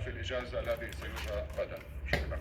في الإجازة الذي سيجرى غدا. شكرا.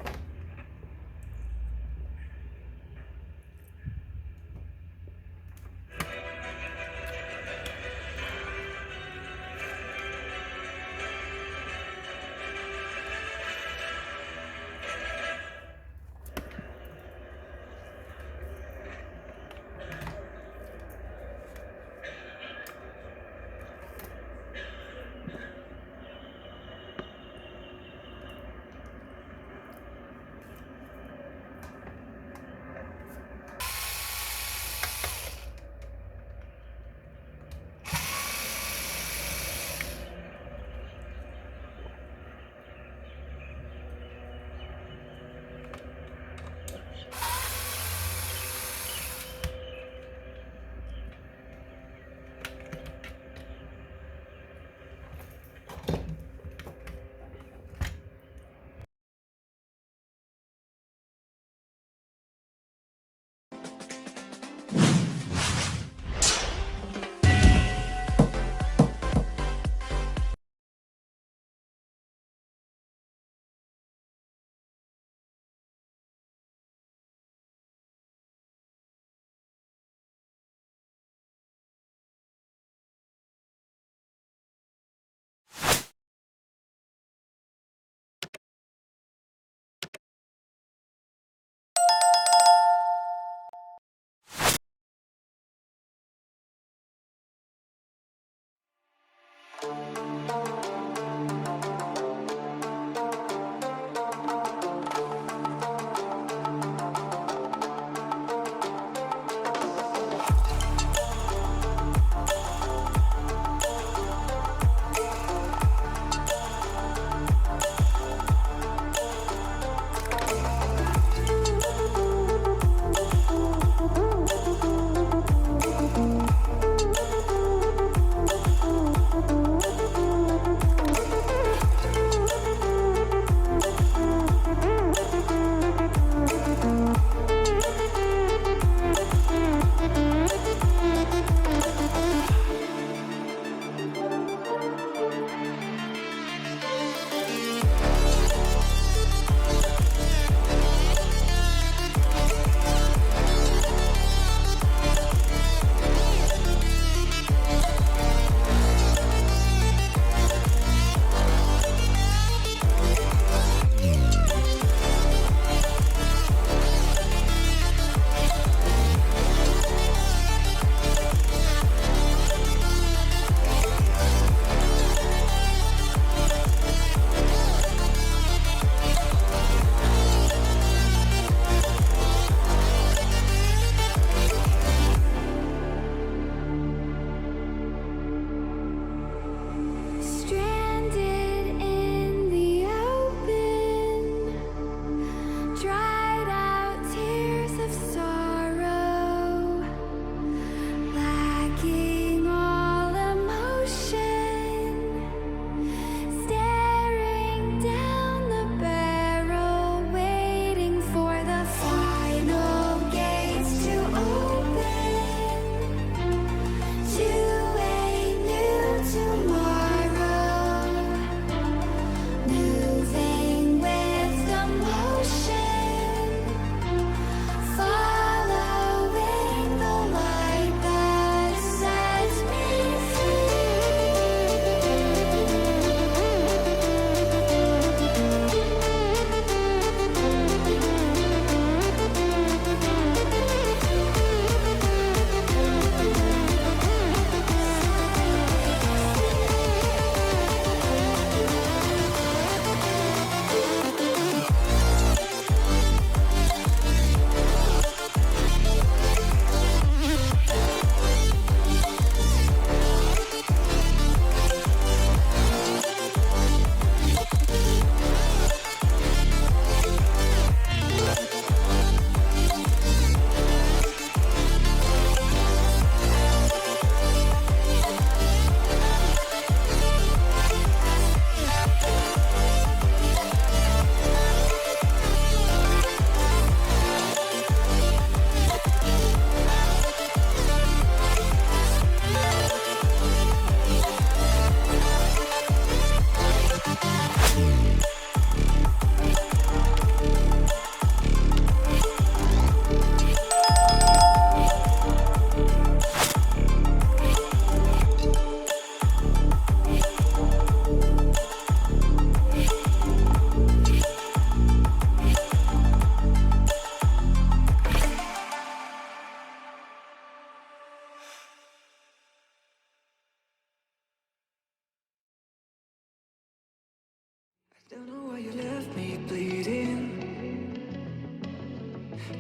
Don't know why you left me bleeding.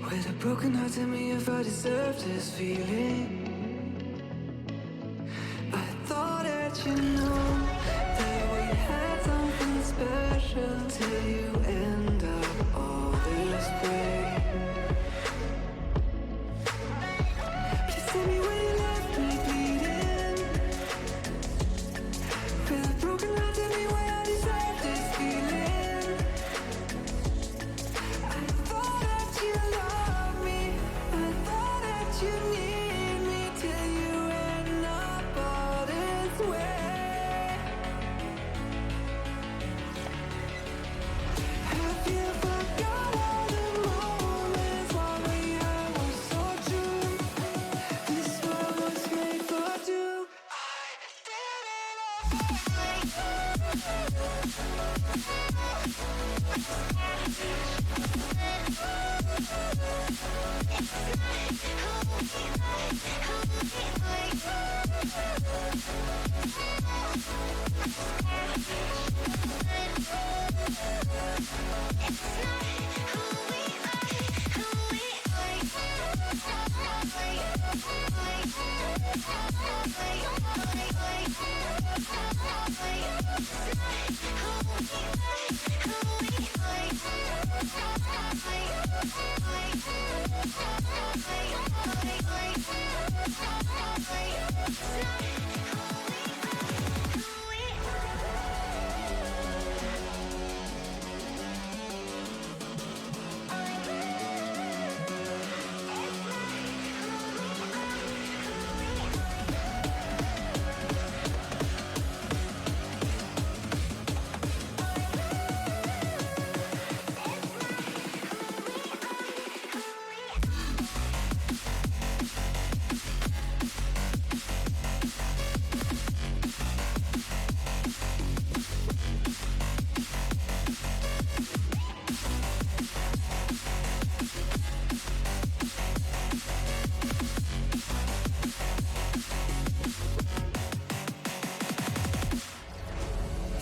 With a broken heart, tell me if I deserve this feeling. I thought that you know that we had something special till you end up all this way. Please tell me where you left me bleeding. With a broken heart, tell me why I deserve this feeling. I thought that you loved me, I thought that you need me till you end up all this way. Have you forgot all the moments while we had was so true? This world was made for two. I did it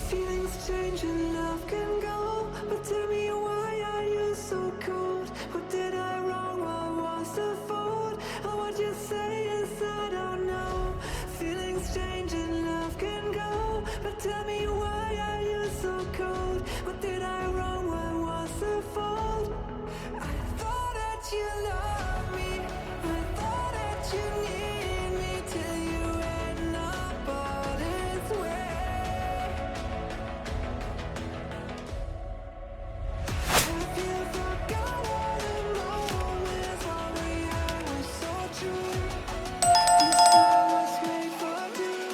Feelings change and love can go, but tell me why are you so cold? What did I wrong? What was the fault? Or what you say is I don't know. Feelings change and love can go, but tell me why are you so cold? What did I wrong? What was the fault? I thought that you loved me, I thought that you need me till you end up all this way. Have you forgot all the moments while we had was so true? This world was made for two.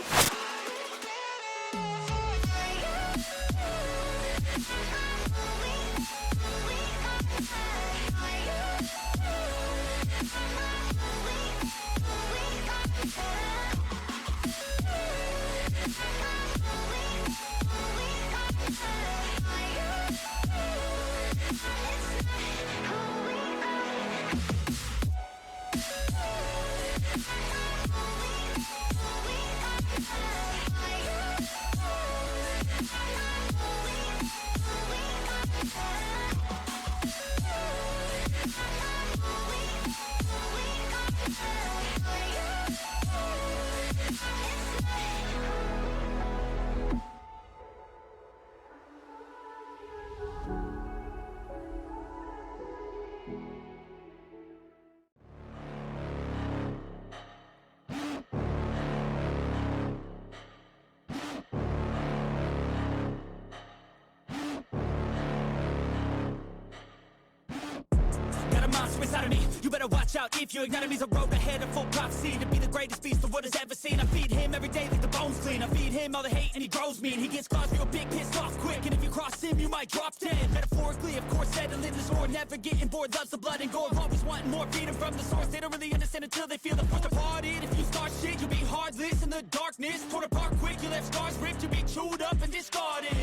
Got a monster inside of me, you better watch out. If you ignite me's a road ahead of full prophecy, to be the greatest beast the world has ever seen. I feed him every day like the bones clean. I feed him all the hate and he grows me, and he gets claws real big, pissed off quick. And if you cross him, you might drop dead. Metaphorically, of course, settling the sword, never getting bored, loves the blood and gore. Always wanting more freedom from the source. They don't really understand until they feel the force departed. If you start shit, you'll be heartless in the darkness. Torn apart quick, you left scars ripped, you'll be chewed up and discarded.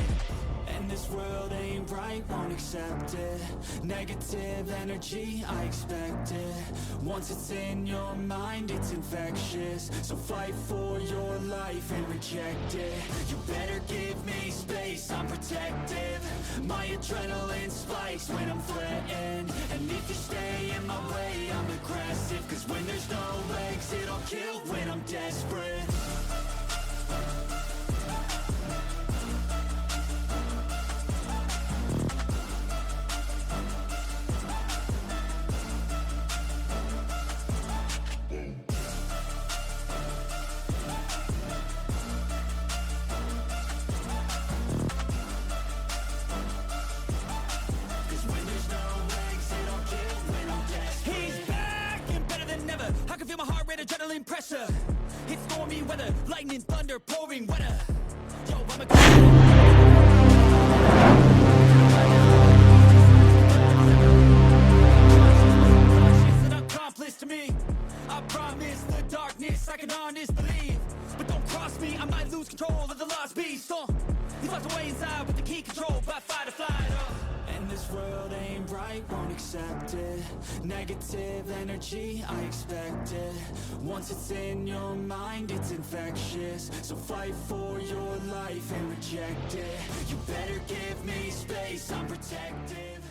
And this world ain't right, won't accept it. Negative energy, I expect it. Once it's in your mind, it's infectious. So fight for your life and reject it. You better give me space, I'm protective. My adrenaline spikes when I'm threatened, and if you stay in my way, I'm aggressive. Cause when there's no exit, I'll kill when I'm desperate. Adrenaline pressure, it's stormy weather, lightning, thunder, pouring weather. Yo, I'm a an accomplice to me. I promise the darkness I can honest believe, but don't cross me, I might lose control of the lost beast. He's locked away inside with the key controlled by fight or flight. And this world ain't right, won't accept it. Negative energy, I expect it. Once it's in your mind, it's infectious. So fight for your life and reject it. You better give me space, I'm protective.